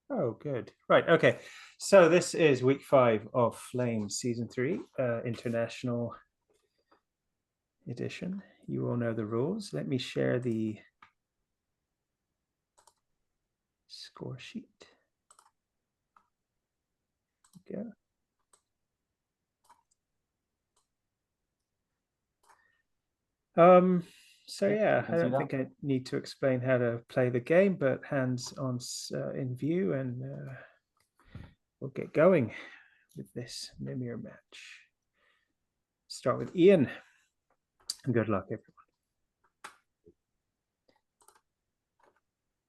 Oh, good. Right. Okay. So this is week 5 of Flames season 3, international edition. You all know the rules. Let me share the score sheet. There we go. So yeah, I don't think I need to explain how to play the game, but hands on in view, and we'll get going with this Mimir match. Start with Ian. Good luck, everyone.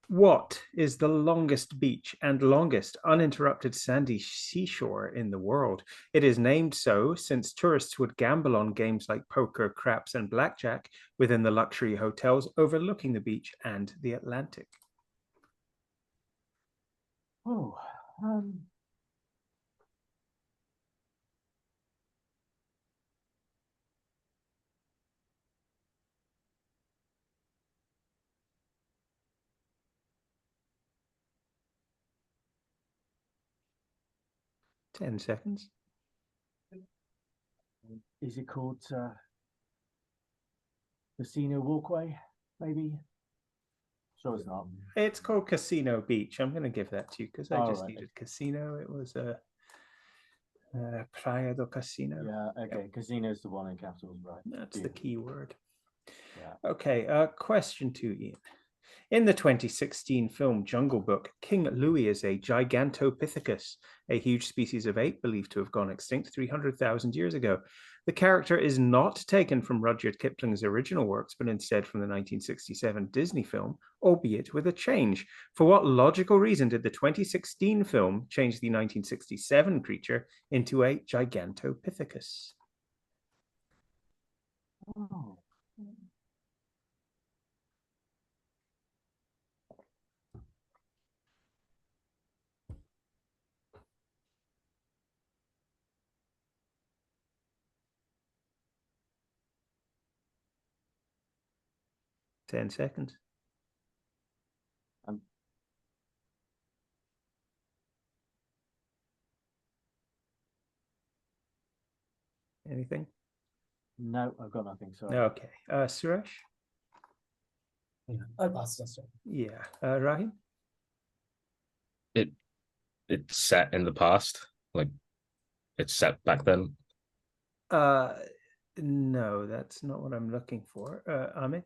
What is the longest beach and longest uninterrupted sandy seashore in the world? It is named so since tourists would gamble on games like poker, craps, and blackjack within the luxury hotels overlooking the beach and the Atlantic. Oh, 10 seconds. Is it called Casino Walkway, maybe? Sure it's not. It's called Casino Beach. I'm going to give that to you because I just right. needed casino. It was a Playa do Casino. Yeah, okay. Yep. Casino's the one in capitals, right? That's the key word. Yeah. Okay, question 2, Ian. In the 2016 film Jungle Book, King Louis is a Gigantopithecus, a huge species of ape believed to have gone extinct 300,000 years ago. The character is not taken from Rudyard Kipling's original works, but instead from the 1967 Disney film, albeit with a change. For what logical reason did the 2016 film change the 1967 creature into a Gigantopithecus? Oh. 10 seconds. Anything? No, I've got nothing. Sorry. Okay. Suresh? Yeah, I'll pass this. Yeah. Rahim? It's set in the past, like it's set back then. No, that's not what I'm looking for. Amit?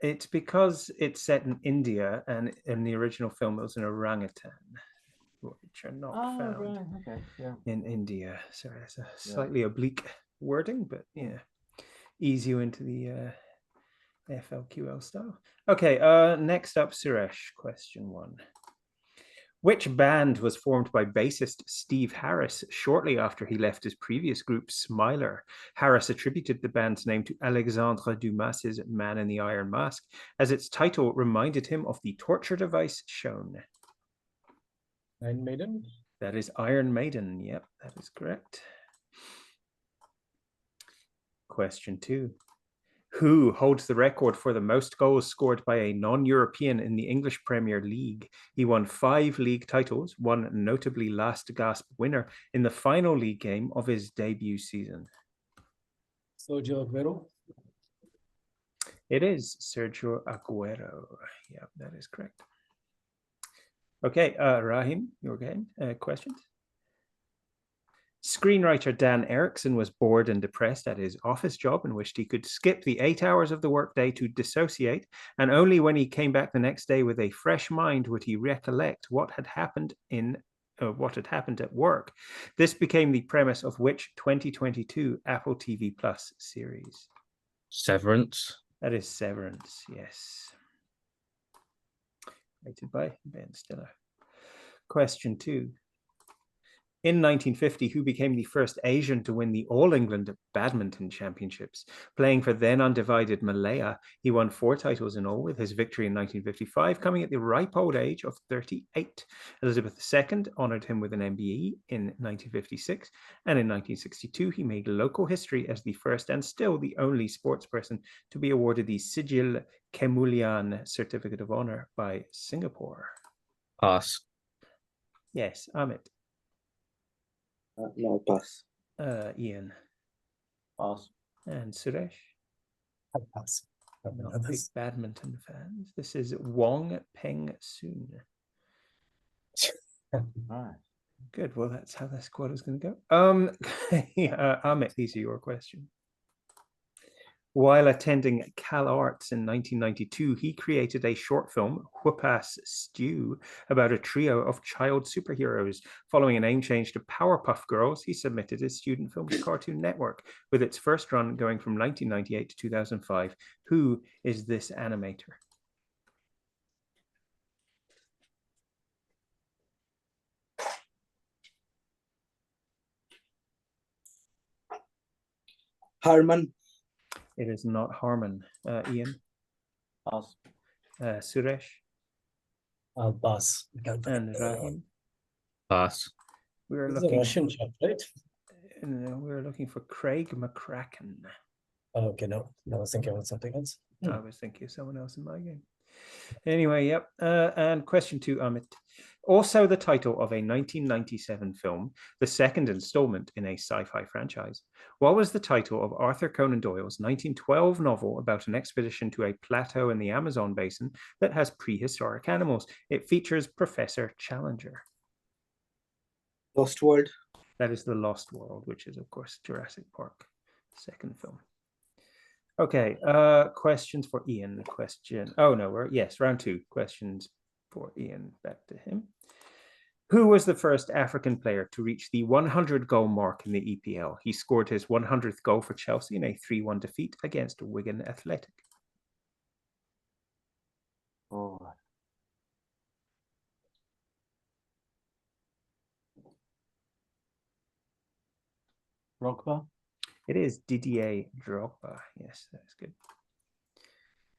It's because it's set in India, and in the original film it was an orangutan, which are not found in India. Sorry, it's a slightly oblique wording, but yeah, ease you into the FLQL style. Okay, next up, Suresh, question 1. Which band was formed by bassist Steve Harris shortly after he left his previous group, Smiler? Harris attributed the band's name to Alexandre Dumas's Man in the Iron Mask, as its title reminded him of the torture device shown. Iron Maiden? That is Iron Maiden. Yep, that is correct. Question 2. Who holds the record for the most goals scored by a non-European in the English Premier League? He won 5 league titles, one notably last gasp winner in the final league game of his debut season. Sergio Aguero? It is Sergio Aguero. Yeah, that is correct. Okay, Rahim, your game. Questions? Screenwriter Dan Erickson was bored and depressed at his office job and wished he could skip the 8 hours of the workday to dissociate, and only when he came back the next day with a fresh mind would he recollect what had happened at work. This became the premise of which 2022 Apple TV Plus series? Severance. That is Severance, yes. Rated by Ben Stiller. Question 2. In 1950, who became the first Asian to win the All England Badminton Championships? Playing for then undivided Malaya, he won 4 titles in all, with his victory in 1955 coming at the ripe old age of 38. Elizabeth II honoured him with an MBE in 1956, and in 1962 he made local history as the first and still the only sportsperson to be awarded the Sijil Kemulian Certificate of Honour by Singapore. Pass. Yes, Amit. No, pass. Ian. Pass. And Suresh. Pass. Not big badminton fans. This is Wong Peng Soon. Right. Good. Well, that's how the squad is going to go. Amit, these are your questions. While attending Cal Arts in 1992, he created a short film, Whoop-Ass Stew, about a trio of child superheroes. Following a name change to Powerpuff Girls, he submitted his student film to Cartoon Network, with its first run going from 1998 to 2005. Who is this animator? Harman. It is not Harmon. Ian? Pass. Suresh? Pass. And Rahim? Pass. We're This is a looking. Russian chap, right? We're looking for Craig McCracken. Oh, okay, no. I was thinking about something else. I was thinking of someone else in my game. Anyway, yep. And question 2, Amit. Also the title of a 1997 film, the second installment in a sci-fi franchise. What was the title of Arthur Conan Doyle's 1912 novel about an expedition to a plateau in the Amazon basin that has prehistoric animals? It features Professor Challenger. Lost World. That is The Lost World, which is, of course, Jurassic Park, second film. Okay, questions for Ian. Round 2. Questions for Ian. Back to him. Who was the first African player to reach the 100-goal mark in the EPL? He scored his 100th goal for Chelsea in a 3-1 defeat against Wigan Athletic. Oh. Drogba. It is Didier Drogba. Yes, that's good.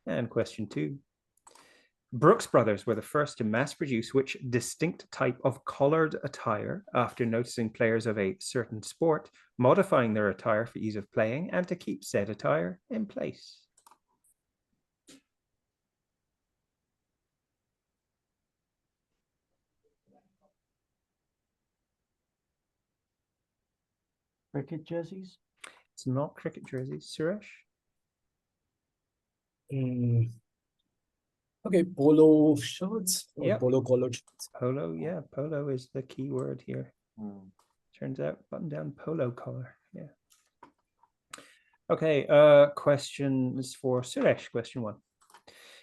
And question 2. Brooks Brothers were the first to mass produce which distinct type of collared attire after noticing players of a certain sport modifying their attire for ease of playing and to keep said attire in place? Cricket jerseys. It's not cricket jerseys. Suresh? Okay, polo shirts or Yep. polo collared shirts. Polo, yeah, polo is the key word here. Turns out button-down polo collar, yeah. Okay, questions for Suresh. Question 1.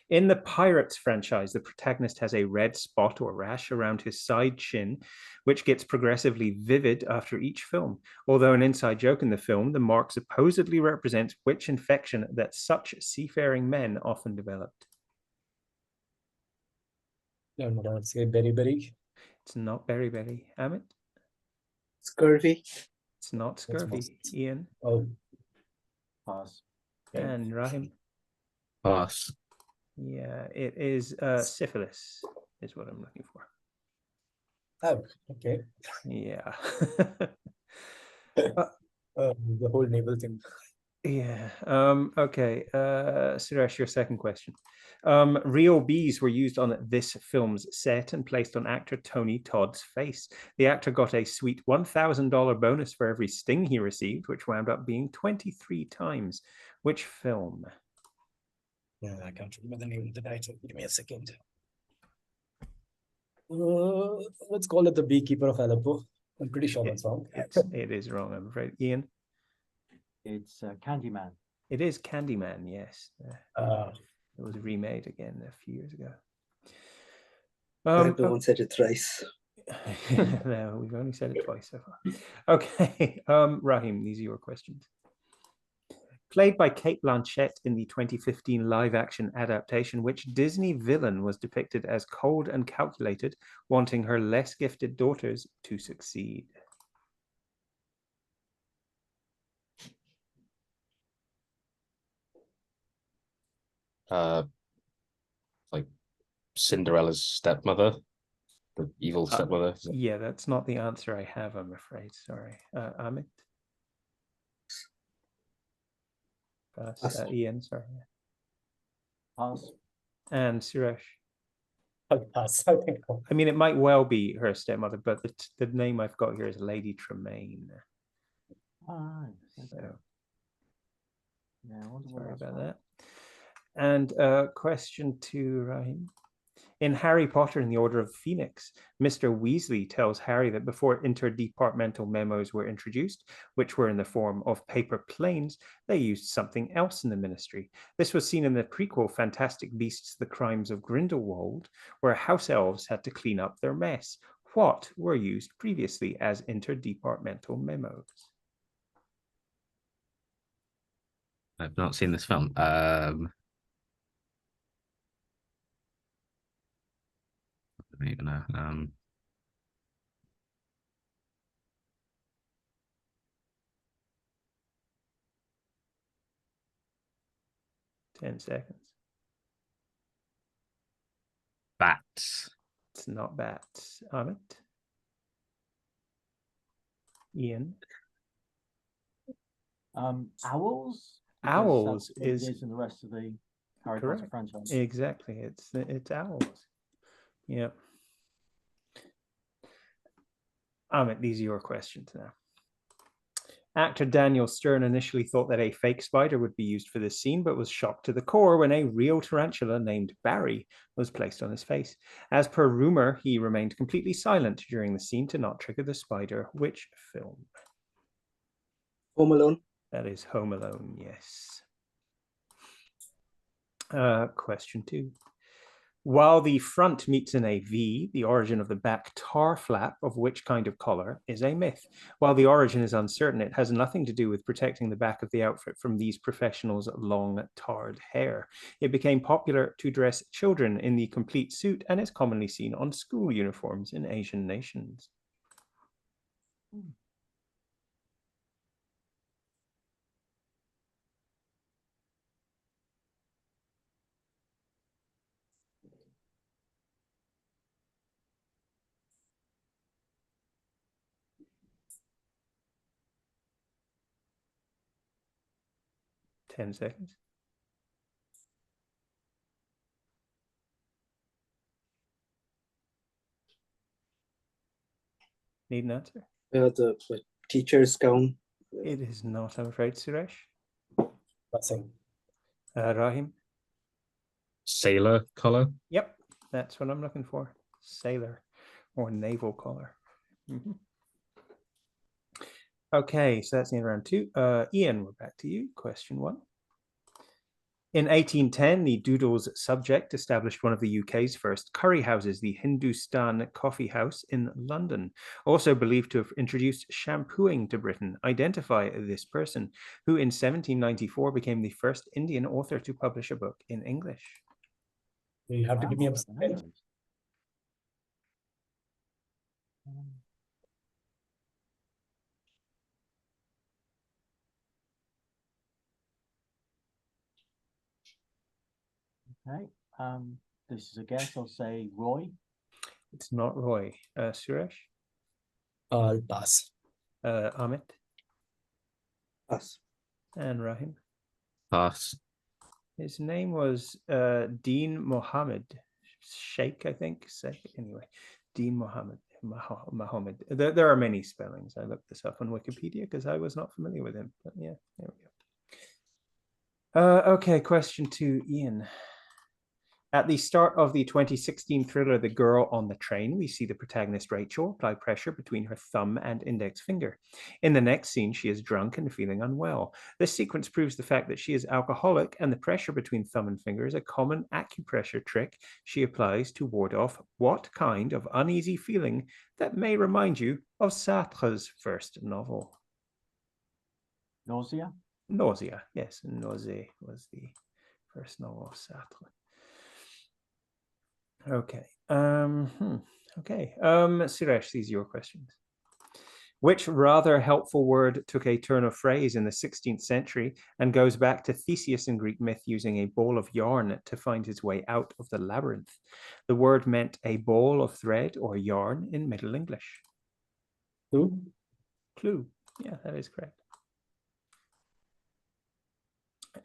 In the Pirates franchise, the protagonist has a red spot or rash around his side chin, which gets progressively vivid after each film. Although an inside joke in the film, the mark supposedly represents which infection that such seafaring men often developed. No, I would say beriberi. It's not beriberi. Amit? Scurvy. It's not scurvy. Ian? Oh, Pass. And Rahim? Pass. Yeah, it is syphilis is what I'm looking for. oh, okay. Yeah. The whole naval thing. Yeah. Okay. Suresh, your second question. Real bees were used on this film's set and placed on actor Tony Todd's face. The actor got a sweet $1,000 bonus for every sting he received, which wound up being 23 times. Which film? Yeah, I can't remember the name of the title. Give me a second. Let's call it The Beekeeper of Aleppo. I'm pretty sure that's wrong. It is wrong, I'm afraid. Ian? It's Candyman. It is Candyman, yes. It was remade again a few years ago. Everyone said it thrice. No, we've only said it twice so far. Okay, Rahim, these are your questions. Played by Cate Blanchett in the 2015 live-action adaptation, which Disney villain was depicted as cold and calculated, wanting her less gifted daughters to succeed? like Cinderella's stepmother, the evil stepmother. Yeah, that's not the answer I have, I'm afraid. Sorry. Amit? Ian, sorry. Pass. And Suresh? I'll pass. I think. I mean, it might well be her stepmother, but the name I've got here is Lady Tremaine. Ah, So, yeah, I wonder what sorry that's about from. that. And question to Rahim. In Harry Potter and the Order of the Phoenix, Mr. Weasley tells Harry that before interdepartmental memos were introduced, which were in the form of paper planes, they used something else in the ministry. This was seen in the prequel Fantastic Beasts: The Crimes of Grindelwald, where house elves had to clean up their mess. What were used previously as interdepartmental memos? I've not seen this film. I don't even know. 10 seconds. Bats. It's not bats. Amit? Ian? Owls? Owls Because is in the rest of the Harry correct. Potter franchise. Exactly. It's owls. Yep. Amit, these are your questions now. Actor Daniel Stern initially thought that a fake spider would be used for this scene, but was shocked to the core when a real tarantula named Barry was placed on his face. As per rumor, he remained completely silent during the scene to not trigger the spider. Which film? Home Alone. That is Home Alone, yes. Question 2. While the front meets in a V, the origin of the back tar flap of which kind of collar is a myth. While the origin is uncertain, it has nothing to do with protecting the back of the outfit from these professionals' long tarred hair. It became popular to dress children in the complete suit and is commonly seen on school uniforms in Asian nations. 10 seconds. Need an answer? The teacher's gown. It is not, I'm afraid, Suresh. Passing. Rahim? Sailor collar. Yep, that's what I'm looking for. Sailor or naval collar. Okay, so that's the end of round 2. Ian, we're back to you. Question 1. In 1810, the Doodles subject established one of the UK's first curry houses, the Hindustan Coffee House in London. Also believed to have introduced shampooing to Britain. Identify this person, who in 1794 became the first Indian author to publish a book in English. You have to give me a second. Okay. This is a guess. I'll say Roy. It's not Roy. Suresh? I'll pass. Amit? Pass. And Rahim? Pass. His name was Dean Mohammed Sheikh, I think. Anyway, Dean Mohammed. Mohammed. There are many spellings. I looked this up on Wikipedia because I was not familiar with him. But yeah, there we go. Okay, question 2, Ian. At the start of the 2016 thriller The Girl on the Train, we see the protagonist Rachel apply pressure between her thumb and index finger. In the next scene, she is drunk and feeling unwell. This sequence proves the fact that she is alcoholic, and the pressure between thumb and finger is a common acupressure trick she applies to ward off what kind of uneasy feeling that may remind you of Sartre's first novel? Nausea? Nausea, yes. Nausea was the first novel of Sartre. Okay. Okay. Suresh, these are your questions. Which rather helpful word took a turn of phrase in the 16th century and goes back to Theseus in Greek myth using a ball of yarn to find his way out of the labyrinth? The word meant a ball of thread or yarn in Middle English. Clue? Clue. Yeah, that is correct.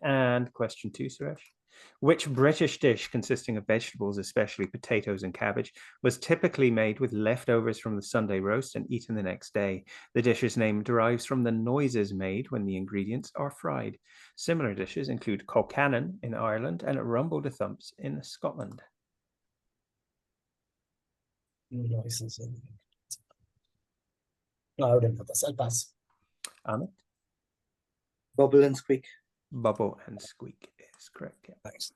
And question 2, Suresh. Which British dish consisting of vegetables, especially potatoes and cabbage, was typically made with leftovers from the Sunday roast and eaten the next day? The dish's name derives from the noises made when the ingredients are fried. Similar dishes include colcannon in Ireland and rumble de thumps in Scotland. Noises. No, I wouldn't know this. I'll pass. Amit? Bubble and squeak. Bubble and squeak is correct. Yeah. Thanks.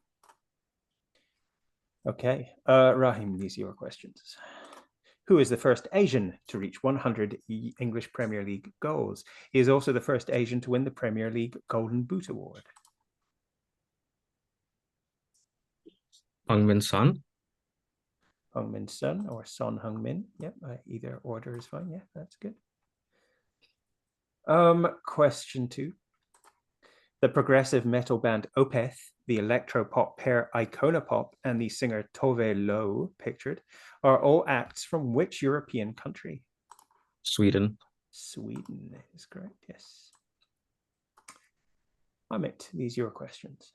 Okay. Rahim, these are your questions. Who is the first Asian to reach 100 English Premier League goals? He is also the first Asian to win the Premier League Golden Boot Award. Heung-min Son. Heung-min Son or Son Heung-min. Yep, either order is fine. Yeah, that's good. Question 2. The progressive metal band Opeth, the electro-pop pair Iconopop, and the singer Tove Lo, pictured, are all acts from which European country? Sweden. Sweden is correct, yes. Amit, these are your questions.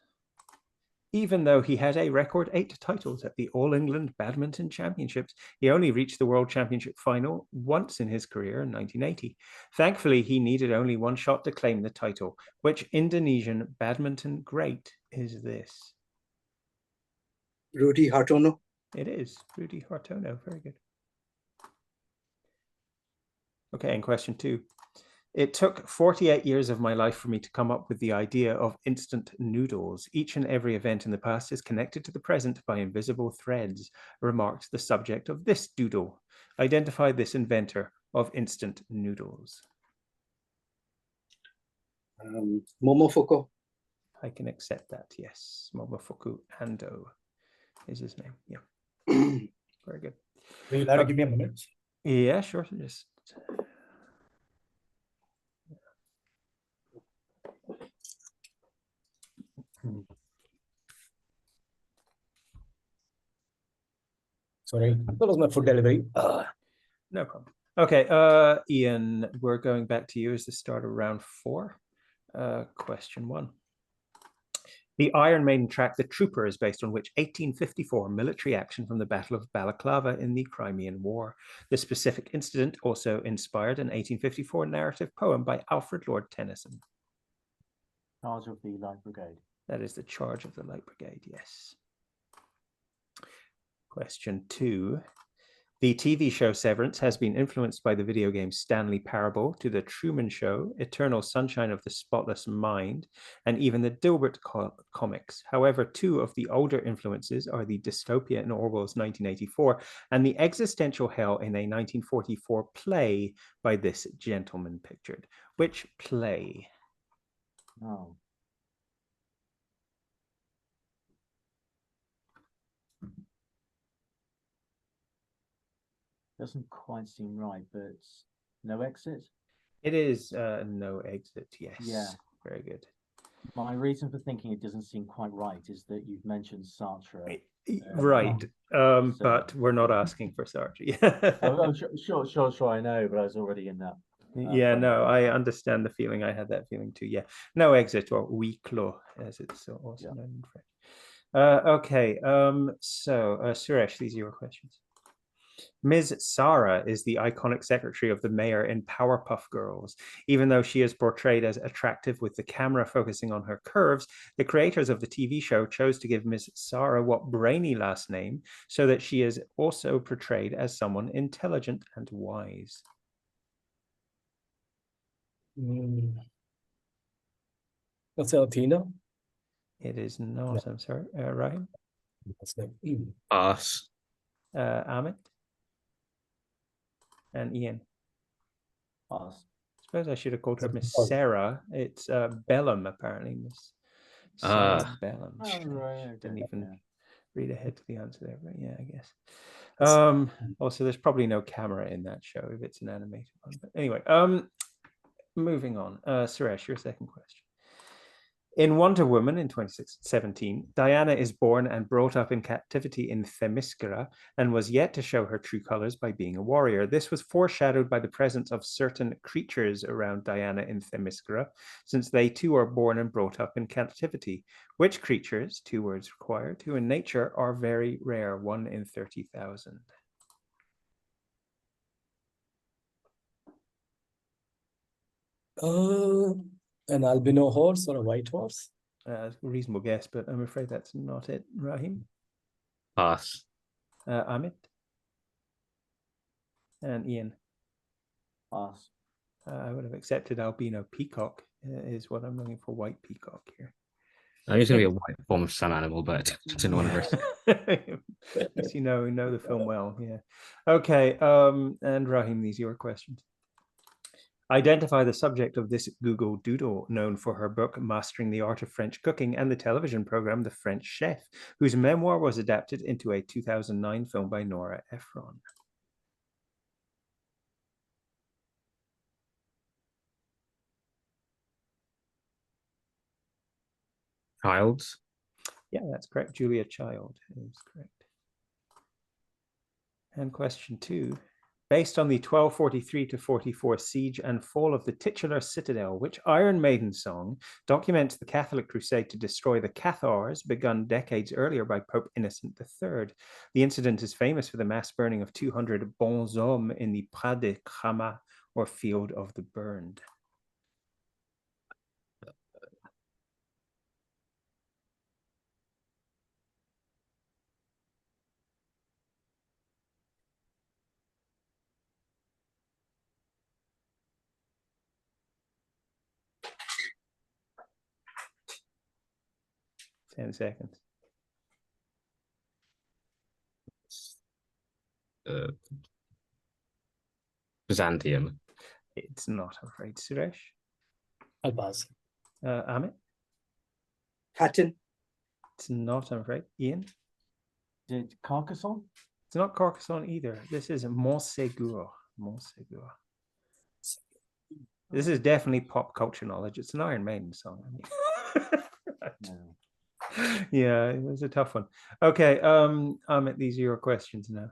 Even though he had a record 8 titles at the All England Badminton Championships, he only reached the World Championship final once in his career in 1980. Thankfully, he needed only one shot to claim the title. Which Indonesian badminton great is this? Rudy Hartono. It is Rudy Hartono. Very good. Okay, and question 2. It took 48 years of my life for me to come up with the idea of instant noodles. Each and every event in the past is connected to the present by invisible threads, remarked the subject of this doodle. Identify this inventor of instant noodles. Momofuku. I can accept that, yes. Momofuku Ando is his name. Yeah. Very good. Will you allow to give me a minute? Yeah, sure. Just... Sorry, that was my food delivery. No problem. Okay, Ian, we're going back to you as the start of round 4. Question 1. The Iron Maiden track The Trooper is based on which 1854 military action from the Battle of Balaclava in the Crimean War? The specific incident also inspired an 1854 narrative poem by Alfred Lord Tennyson. Charge of the Light Brigade. That is the Charge of the Light Brigade, yes. Question 2. The TV show Severance has been influenced by the video game Stanley Parable, To the Truman Show, Eternal Sunshine of the Spotless Mind, and even the Dilbert comics. However, 2 of the older influences are the dystopia in Orwell's 1984 and the existential hell in a 1944 play by this gentleman pictured. Which play? Oh. Doesn't quite seem right, but No Exit? It is No Exit, yes. Yeah. Very good. My reason for thinking it doesn't seem quite right is that you've mentioned Sartre. Right, but we're not asking for Sartre. Sure, I know, but I was already in that. Yeah, no, I understand the feeling. I had that feeling too. Yeah, No Exit, or huis clos, as it's also known in French. Okay, so Suresh, these are your questions. Ms. Sarah is the iconic secretary of the mayor in Powerpuff Girls. Even though she is portrayed as attractive with the camera focusing on her curves, the creators of the TV show chose to give Ms. Sarah what brainy last name so that she is also portrayed as someone intelligent and wise. Let's say Athena. It is not. I'm sorry. Rahim? Pass. Amit? And Ian? Pass. I suppose I should have called her Miss Sarah. It's Bellum, apparently. Miss Sarah Bellum. Oh, right. Didn't even read ahead to the answer there, but yeah, I guess. Yes. Also, there's probably no camera in that show if it's an animated one. But anyway, moving on. Suresh, your second question. In Wonder Woman in 2017, Diana is born and brought up in captivity in Themyscira and was yet to show her true colors by being a warrior. This was foreshadowed by the presence of certain creatures around Diana in Themyscira, since they too are born and brought up in captivity. Which creatures, 2 words required, who in nature are very rare, 1 in 30,000? An albino horse or a white horse? Reasonable guess, but I'm afraid that's not it. Rahim? Pass. Amit? And Ian? Pass. I would have accepted albino peacock is what I'm looking for. White peacock here. I knew it's going to be a white form of some animal, but I didn't want to risk it. At least you know the film well. Yeah. Okay. And Rahim, these are your questions. Identify the subject of this Google Doodle, known for her book Mastering the Art of French Cooking and the television program The French Chef, whose memoir was adapted into a 2009 film by Nora Ephron. Childs. Yeah, that's correct. Julia Child is correct. And question 2. Based on the 1243 to 44 siege and fall of the titular citadel, which Iron Maiden song documents the Catholic crusade to destroy the Cathars begun decades earlier by Pope Innocent III. The incident is famous for the mass burning of 200 bons hommes in the Pras de Crama, or Field of the Burned. Ten seconds. Byzantium. It's not, I'm afraid. Suresh? I'll pass. Amit? Hatton. It's not, I'm afraid. Ian? Did Carcassonne? It's not Carcassonne either. This is Montségur. Montségur. This is definitely pop culture knowledge. It's an Iron Maiden song. No. Yeah, it was a tough one. Okay, Amit, these are your questions now.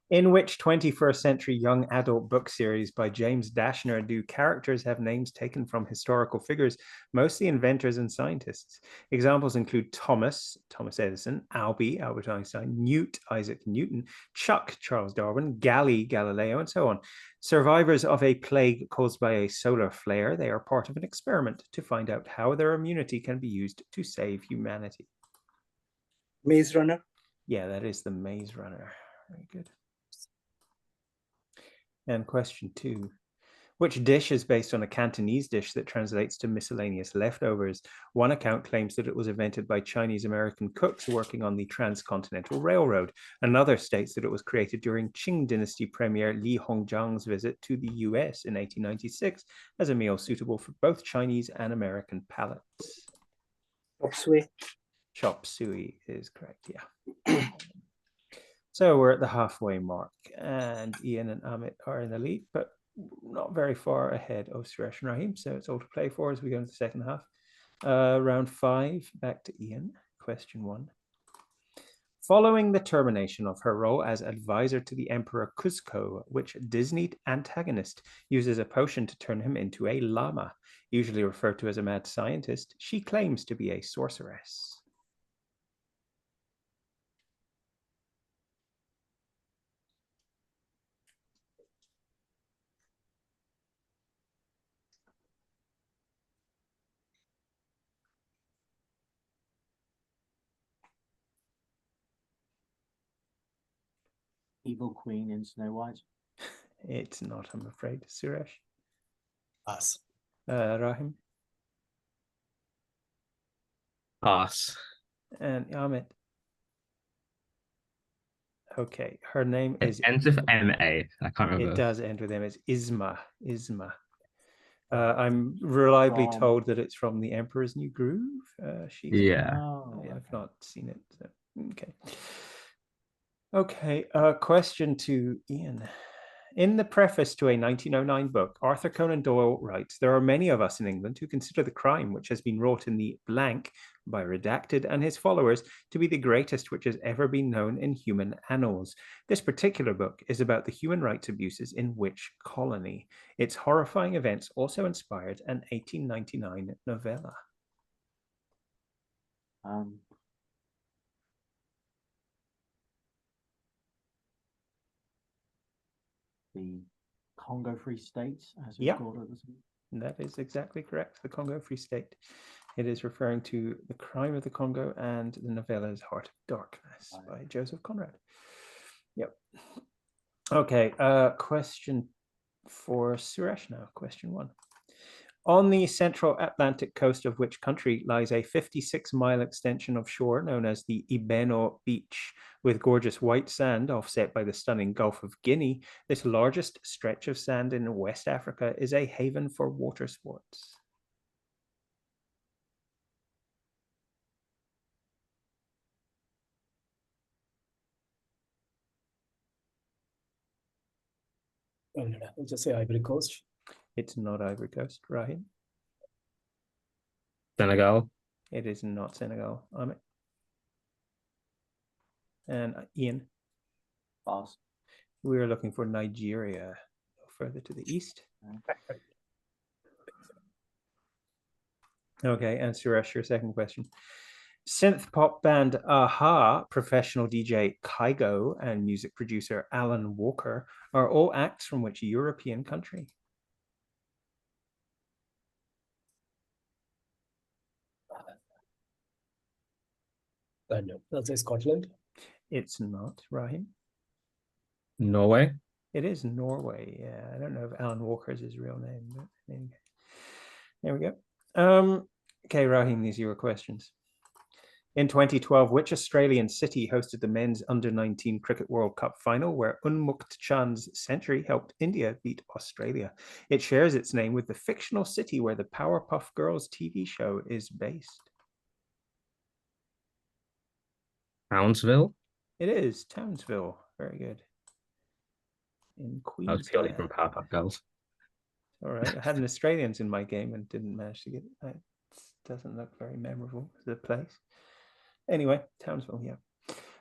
In which 21st century young adult book series by James Dashner do characters have names taken from historical figures, mostly inventors and scientists? Examples include Thomas Edison, Albie, Albert Einstein, Newt, Isaac Newton, Chuck, Charles Darwin, Gally, Galileo, and so on. Survivors of a plague caused by a solar flare, they are part of an experiment to find out how their immunity can be used to save humanity. Maze Runner. Yeah, that is the Maze Runner. Very good. And question 2. Which dish is based on a Cantonese dish that translates to miscellaneous leftovers? One account claims that it was invented by Chinese-American cooks working on the Transcontinental Railroad. Another states that it was created during Qing Dynasty Premier Li Hongzhang's visit to the US in 1896 as a meal suitable for both Chinese and American palates. Chop suey. Chop suey is correct, yeah. So we're at the halfway mark, and Ian and Amit are in the lead, but not very far ahead of Suresh and Rahim. So it's all to play for as we go into the second half. Round 5, back to Ian. Question 1. Following the termination of her role as advisor to the Emperor Kuzco, which Disney antagonist uses a potion to turn him into a llama, usually referred to as a mad scientist, she claims to be a sorceress. Evil Queen in Snow White? It's not, I'm afraid. Suresh? Pass. Rahim? Pass. And Amit? Okay, her name It is... ends with M-A. I can't remember. It does end with M. It's Isma. Isma. I'm reliably From- told that it's from The Emperor's New Groove. Yeah. Oh, I've okay. not seen it. So, okay. Okay. Question to Ian. In the preface to a 1909 book, Arthur Conan Doyle writes, "There are many of us in England who consider the crime which has been wrought in the blank by Redacted and his followers to be the greatest which has ever been known in human annals. This particular book is about the human rights abuses in which colony? Its horrifying events also inspired an 1899 novella." The Congo Free State, as we Yep. call it. Isn't it? That is exactly correct. The Congo Free State. It is referring to the crime of the Congo, and the novella is Heart of Darkness by Joseph Conrad. Yep. Okay. Question for Suresh now. Question 1. On the central Atlantic coast of which country lies a 56-mile extension of shore known as the Ibeno Beach, with gorgeous white sand offset by the stunning Gulf of Guinea? This largest stretch of sand in West Africa is a haven for water sports. I'll just say Ivory Coast. It's not Ivory Coast, Rahim. Senegal. It is not Senegal, Amit. And Ian. Pass. We're looking for Nigeria, further to the east. Okay, and Suresh, your second question. Synth pop band Aha, professional DJ Kygo, and music producer Alan Walker are all acts from which European country? No, I'll say Scotland. It's not, Rahim. Norway. It is Norway. Yeah, I don't know if Alan Walker is his real name, but anyway. There we go. Okay, Rahim, these are your questions. In 2012, which Australian city hosted the men's under-19 Cricket World Cup final where Unmukt Chand's century helped India beat Australia? It shares its name with the fictional city where the Powerpuff Girls TV show is based. Townsville. It is Townsville. Very good. In I was purely Queensland. from Powerpuff Girls. All right. I had an Australians in my game and didn't manage to get it. It doesn't look very memorable as a place. Anyway, Townsville, yeah.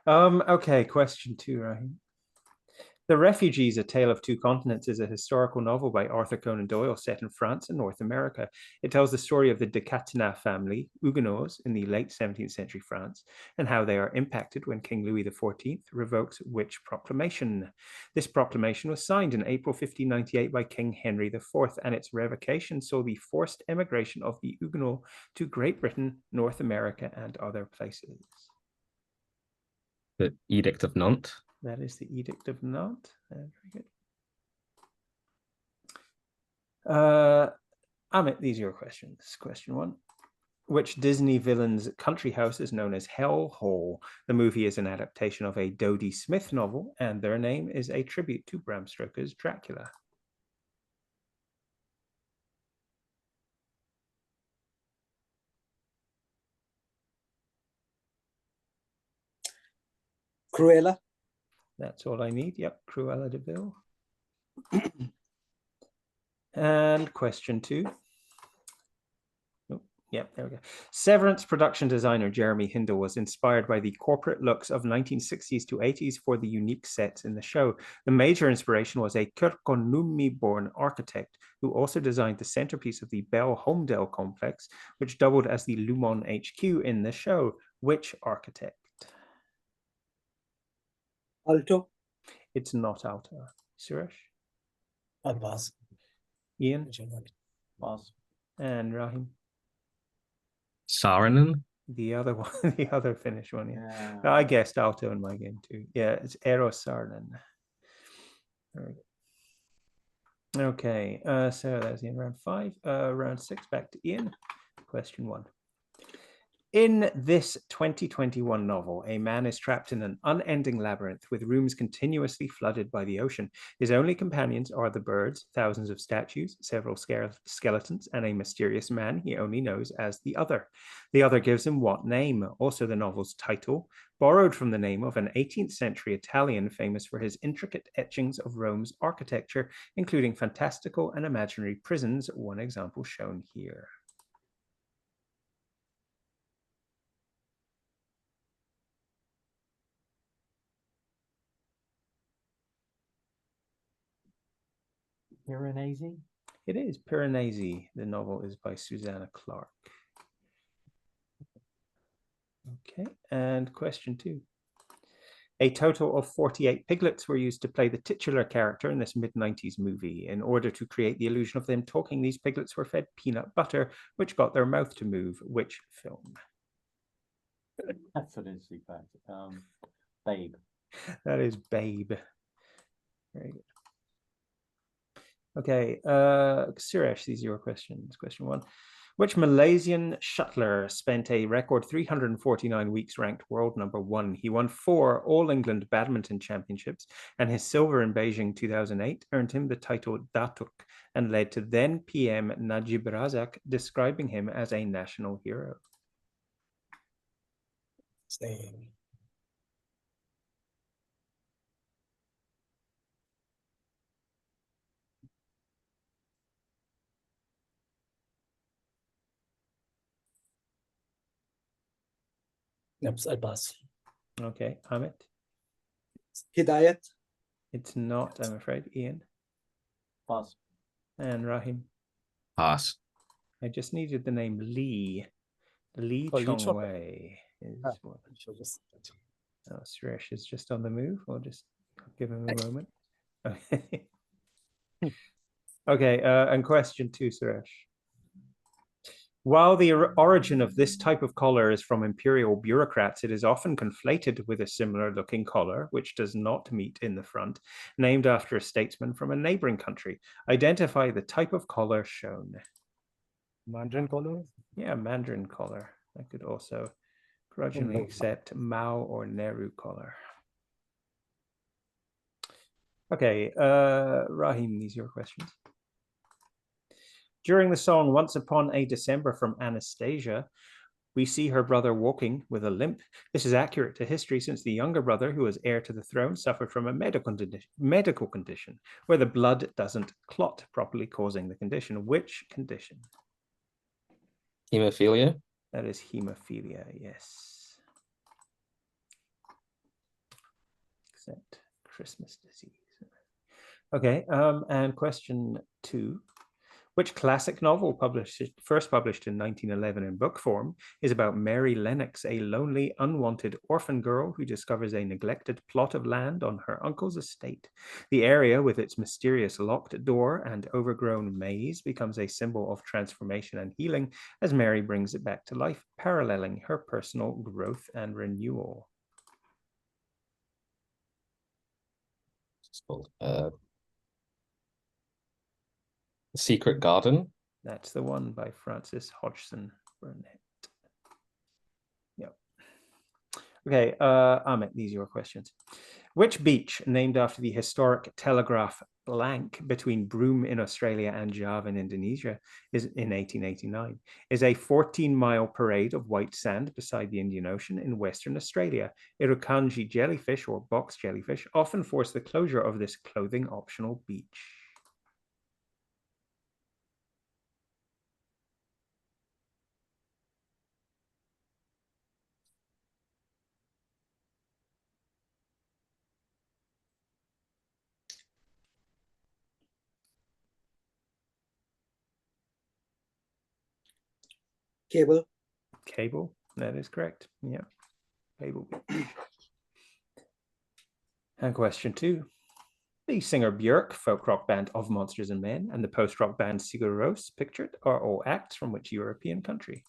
Okay, question 2, Rahim. The Refugees, A Tale of Two Continents is a historical novel by Arthur Conan Doyle set in France and North America. It tells the story of the de Catinat family, Huguenots, in the late 17th century France, and how they are impacted when King Louis XIV revokes which proclamation. This proclamation was signed in April 1598 by King Henry IV, and its revocation saw the forced emigration of the Huguenots to Great Britain, North America, and other places. The Edict of Nantes. That is the Edict of Nantes. Very good. Amit, these are your questions. Question 1. Which Disney villain's country house is known as Hell Hole? The movie is an adaptation of a Dodie Smith novel, and their name is a tribute to Bram Stoker's Dracula. Cruella. That's all I need. Yep, Cruella de Vil. And question 2. Yep, there we go. Severance production designer Jeremy Hindle was inspired by the corporate looks of 1960s to 80s for the unique sets in the show. The major inspiration was a Kirkkonummi-born architect who also designed the centerpiece of the Bell Homedale complex, which doubled as the Lumon HQ in the show. Which architect? Alto. It's not Alto. Suresh? I'll pass. Ian? Pass. And Rahim? Saarinen. The other one, the other Finnish one, yeah. Yeah. I guessed Alto in my game too. Yeah, it's Eero Saarinen. There we go. Okay, so that's in round 5. Round 6, back to Ian. Question 1. In this 2021 novel, a man is trapped in an unending labyrinth with rooms continuously flooded by the ocean. His only companions are the birds, thousands of statues, several skeletons, and a mysterious man he only knows as the Other. The Other gives him what name? Also the novel's title, borrowed from the name of an 18th century Italian famous for his intricate etchings of Rome's architecture, including fantastical and imaginary prisons, one example shown here. Piranesi? It is Piranesi. The novel is by Susanna Clarke. Okay, and question 2. A total of 48 piglets were used to play the titular character in this mid-90s movie. In order to create the illusion of them talking, these piglets were fed peanut butter, which got their mouth to move. Which film? That's an interesting fact. Babe. That is Babe. Very good. Okay, Suresh, these are your questions. Question 1. Which Malaysian shuttler spent a record 349 weeks ranked world #1? He won 4 All England Badminton Championships, and his silver in Beijing 2008 earned him the title Datuk and led to then PM Najib Razak describing him as a national hero. Same. Yep, I'll pass. Okay, Amit? Hidayat. It's not, I'm afraid. Ian? Pass. And Rahim? Pass. I just needed the name Lee. Lee Oh, Lee Chong Chong. Wei is what. Just... Oh, Suresh is just on the move. We'll just give him a moment. Okay. Okay, and question 2, Suresh. While the origin of this type of collar is from imperial bureaucrats, it is often conflated with a similar looking collar, which does not meet in the front, named after a statesman from a neighboring country. Identify the type of collar shown. Mandarin collar? Yeah, Mandarin collar. I could also grudgingly accept Mao or Nehru collar. Okay, Rahim, these are your questions. During the song Once Upon a December from Anastasia, we see her brother walking with a limp. This is accurate to history since the younger brother, who was heir to the throne, suffered from a medical condition where the blood doesn't clot properly, causing the condition. Which condition? Hemophilia? That is hemophilia, yes. Except Christmas disease. Okay, and question 2. Which classic novel, first published in 1911 in book form, is about Mary Lennox, a lonely, unwanted orphan girl who discovers a neglected plot of land on her uncle's estate? The area, with its mysterious locked door and overgrown maze, becomes a symbol of transformation and healing as Mary brings it back to life, paralleling her personal growth and renewal. It's called Secret Garden. That's the one by Frances Hodgson Burnett. Yep. Okay, Amit, these are your questions. Which beach, named after the historic telegraph blank between Broome in Australia and Java in Indonesia, is in 1889, is a 14-mile parade of white sand beside the Indian Ocean in Western Australia? Irukandji jellyfish or box jellyfish often force the closure of this clothing-optional beach. Cable. Cable, that is correct. Yeah, Cable Beach. And question 2. The singer Björk, folk rock band Of Monsters and Men, and the post-rock band Sigur Rós Pictured are all acts from which European country?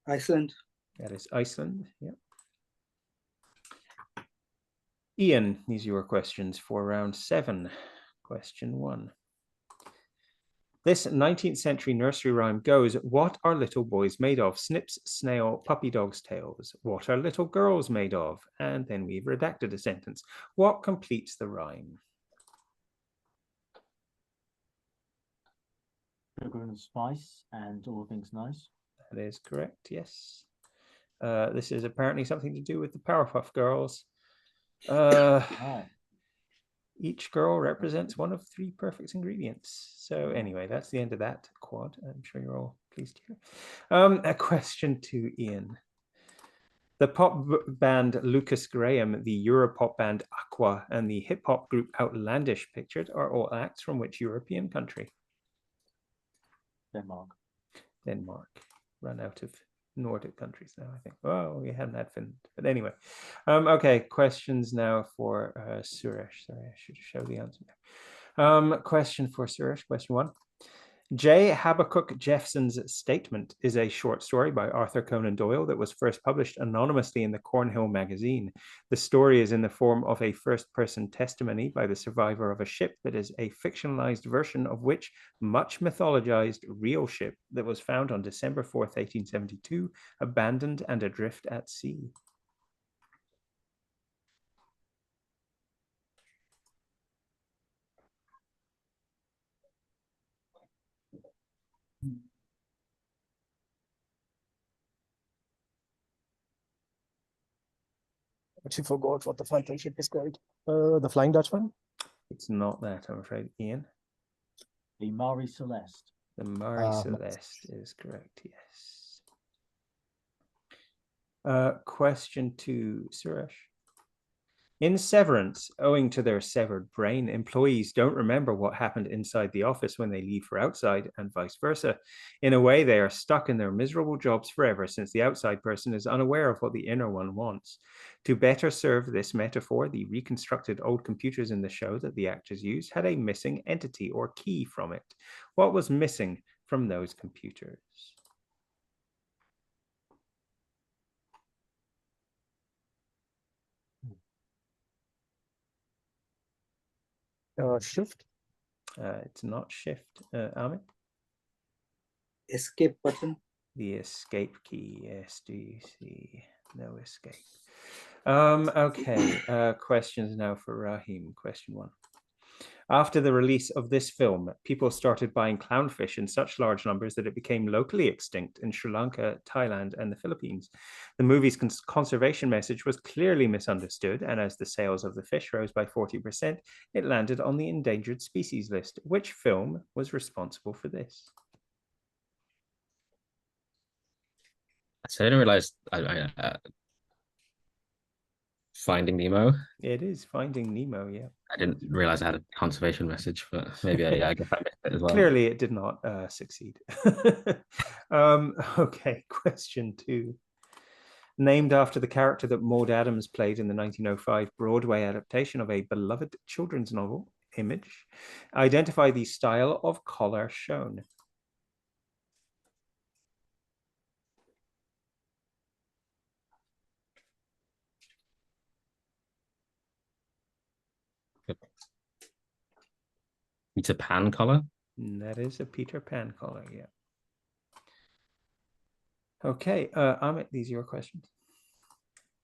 Iceland. That is Iceland, yeah. Ian, these are your questions for round 7. Question 1. This 19th century nursery rhyme goes, what are little boys made of? Snips, snail, puppy dog's tails. What are little girls made of? And then we've redacted a sentence. What completes the rhyme? Sugar and spice and all things nice. That is correct, yes. This is apparently something to do with the Powerpuff Girls. Each girl represents one of 3 perfect ingredients. So anyway, that's the end of that quad. I'm sure you're all pleased here. A question to Ian. The pop band Lucas Graham, the Europop band Aqua, and the hip-hop group Outlandish pictured are all acts from which European country? Denmark. Denmark. Run out of Nordic countries now, I think. Oh, we haven't had Finland. But anyway. Okay, questions now for Suresh. Sorry, I should show the answer now. Question for Suresh, question 1. J. Habakkuk Jeffson's Statement is a short story by Arthur Conan Doyle that was first published anonymously in the Cornhill magazine. The story is in the form of a first-person testimony by the survivor of a ship that is a fictionalized version of which much mythologized real ship that was found on December 4th, 1872, abandoned and adrift at sea. Actually forgot what the Viking ship is called. The Flying Dutchman? It's not that, I'm afraid. Ian? The Marie Celeste. The Marie Celeste is correct, yes. Question to Suresh. In Severance, owing to their severed brain, employees don't remember what happened inside the office when they leave for outside, and vice versa. In a way, they are stuck in their miserable jobs forever, since the outside person is unaware of what the inner one wants. To better serve this metaphor, the reconstructed old computers in the show that the actors used had a missing entity or key from it. What was missing from those computers? Shift? It's not shift. Amit? Escape button. The escape key. Yes, do you see? No escape. Okay. Questions now for Rahim. Question 1. After the release of this film, people started buying clownfish in such large numbers that it became locally extinct in Sri Lanka, Thailand, and the Philippines. The movie's conservation message was clearly misunderstood, and as the sales of the fish rose by 40%, it landed on the endangered species list. Which film was responsible for this? So I didn't realize Finding Nemo. It is Finding Nemo, yeah. I didn't realize I had a conservation message, but maybe I guess I missed it as well. Clearly, it did not succeed. Okay, question 2. Named after the character that Maud Adams played in the 1905 Broadway adaptation of a beloved children's novel, Image, identify the style of collar shown. It's a pan collar. That is a Peter Pan collar, yeah. Okay, Amit, these are your questions.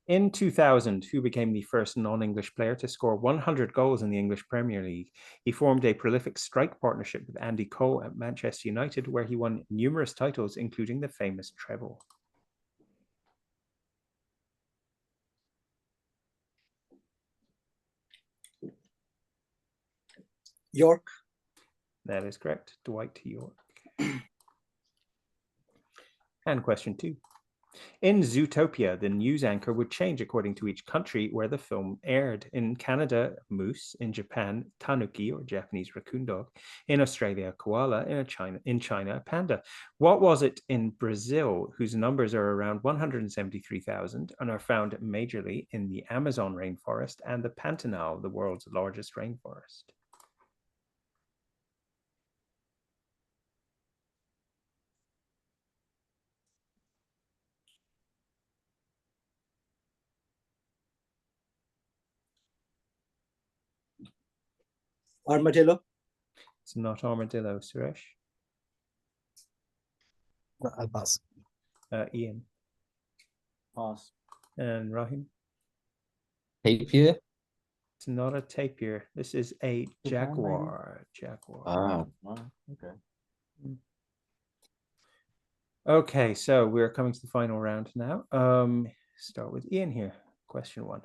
In 2000, who became the first non-English player to score 100 goals in the English Premier League? He formed a prolific strike partnership with Andy Cole at Manchester United, where he won numerous titles, including the famous treble. York. That is correct, Dwight York. And question 2. In Zootopia, the news anchor would change according to each country where the film aired. In Canada, moose. In Japan, tanuki, or Japanese raccoon dog. In Australia, koala. In China, panda. What was it in Brazil, whose numbers are around 173,000 and are found majorly in the Amazon rainforest and the Pantanal, the world's largest rainforest? Armadillo. It's not armadillo, Suresh. I'll pass. Ian Pass. and Rahim. Tapir. It's not a tapir. This is a Good man, maybe? jaguar. Jaguar. Ah, Oh, okay. Okay, so we're coming to the final round now. Start with Ian here. Question 1.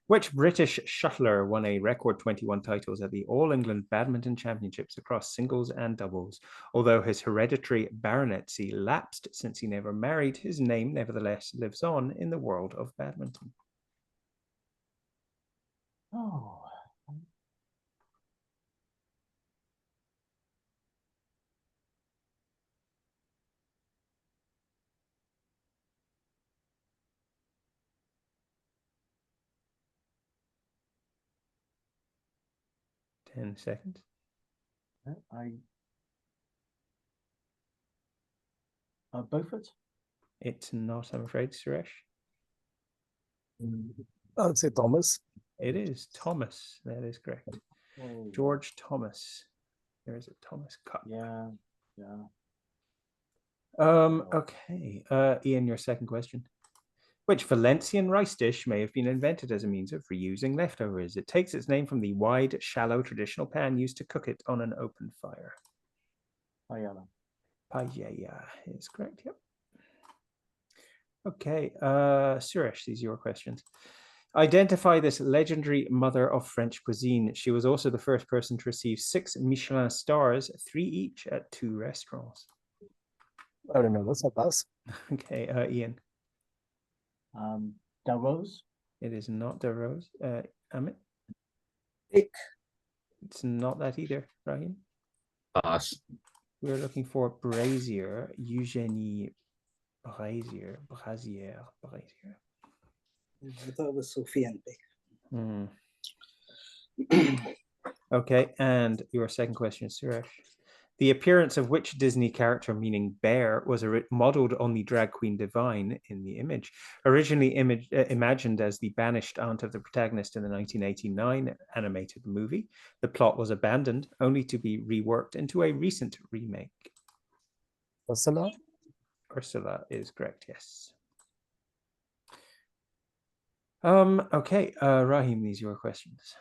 Which British shuttler won a record 21 titles at the All England Badminton Championships across singles and doubles? Although his hereditary baronetcy lapsed since he never married, his name nevertheless lives on in the world of badminton. Oh. 10 seconds. Beaufort? It's not, I'm afraid, Suresh. I'll say Thomas. It is Thomas. That is correct. Oh, George Thomas. There is a Thomas Cup. yeah, yeah. Okay. Ian, your second question. Which Valencian rice dish may have been invented as a means of reusing leftovers? It takes its name from the wide, shallow traditional pan used to cook it on an open fire. Paella. Paella is correct, yep. Okay, Suresh, these are your questions. Identify this legendary mother of French cuisine. She was also the first person to receive 6 Michelin stars, 3 each at 2 restaurants. I don't know this. I'll pass. Okay, Ian. Darose? It is not De Rose. Amit? Pick. It's not that either, Rahim. pass. We're looking for Brazier, Eugenie Brazier. I thought it was Sophie and Pick. Okay, and your second question, Suresh. The appearance of which Disney character, meaning bear, was modeled on the drag queen Divine in the image. Originally imagined as the banished aunt of the protagonist in the 1989 animated movie, the plot was abandoned, only to be reworked into a recent remake. Ursula? Ursula is correct, yes. Okay, Rahim, these are your questions.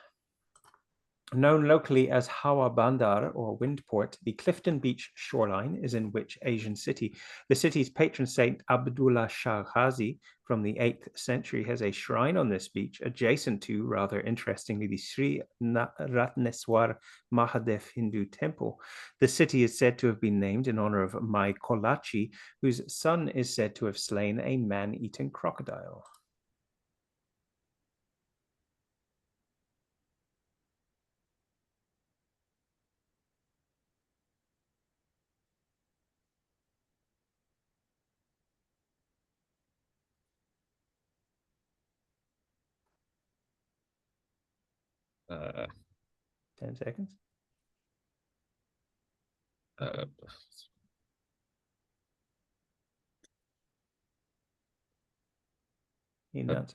Known locally as Hawa Bandar or Windport, the Clifton Beach shoreline is in which Asian city? The city's patron saint Abdullah Shah Ghazi from the 8th century has a shrine on this beach adjacent to, rather interestingly, the Sri Ratneswar Mahadev Hindu temple. The city is said to have been named in honor of Mai Kolachi, whose son is said to have slain a man-eating crocodile. Uh, 10 seconds.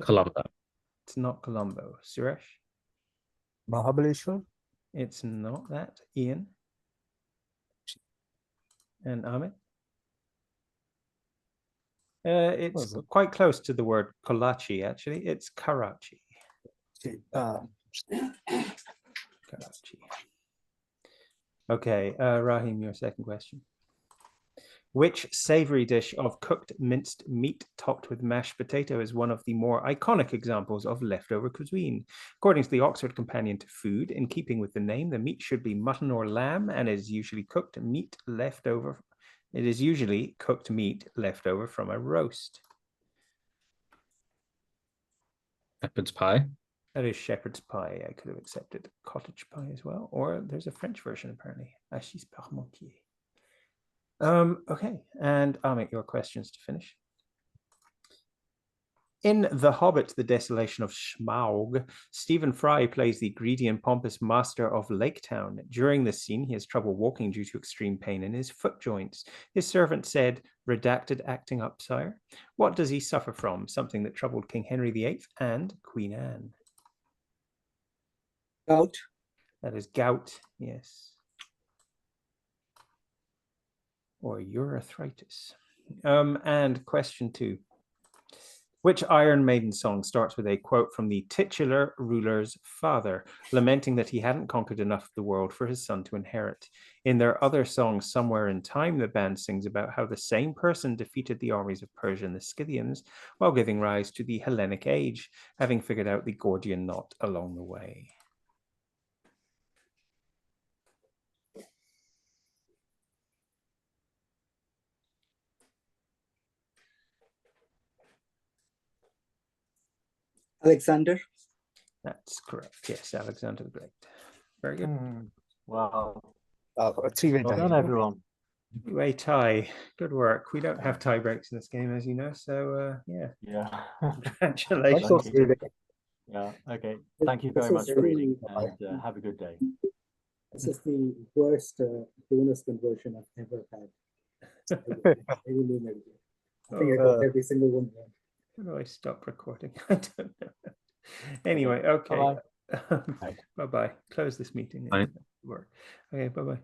Colombo. It's not Colombo. Suresh? Mahabaleshwar? It's not that. Ian? And Amit? It's quite close to the word Kolachi, actually. It's Karachi. Karachi. Okay, Rahim, your second question. Which savory dish of cooked minced meat topped with mashed potato is one of the more iconic examples of leftover cuisine? According to the Oxford Companion to Food, in keeping with the name, the meat should be mutton or lamb and is usually cooked meat leftover. It is usually cooked meat leftover from a roast. Shepherd's pie. That is shepherd's pie. I could have accepted cottage pie as well, or there's a French version apparently. Hachis parmentier. Okay, and Amit, your questions to finish. In The Hobbit, The Desolation of Smaug, Stephen Fry plays the greedy and pompous master of Lake Town. During this scene, he has trouble walking due to extreme pain in his foot joints. His servant said, redacted acting up, sire. What does he suffer from? Something that troubled King Henry VIII and Queen Anne. Gout. That is gout, yes. or urethritis. And question 2. Which Iron Maiden song starts with a quote from the titular ruler's father, lamenting that he hadn't conquered enough of the world for his son to inherit? In their other song, Somewhere in Time, the band sings about how the same person defeated the armies of Persia and the Scythians while giving rise to the Hellenic Age, having figured out the Gordian knot along the way. Alexander. That's correct. Yes, Alexander the Great. Very good. Wow. Three-way Well tie. done, everyone. Anyway, tie. Good work. We don't have tie breaks in this game, as you know. So, yeah, Yeah. congratulations. So Lucky. three-way. Yeah. Okay. Thank you very much for reading, and have a good day. This is the worst bonus conversion I've ever had. I really mean it. I think I got every single one wrong. How do I stop recording? I don't know. Anyway, okay. Bye-bye. Bye-bye. Close this meeting. Bye. Work. Okay, bye-bye.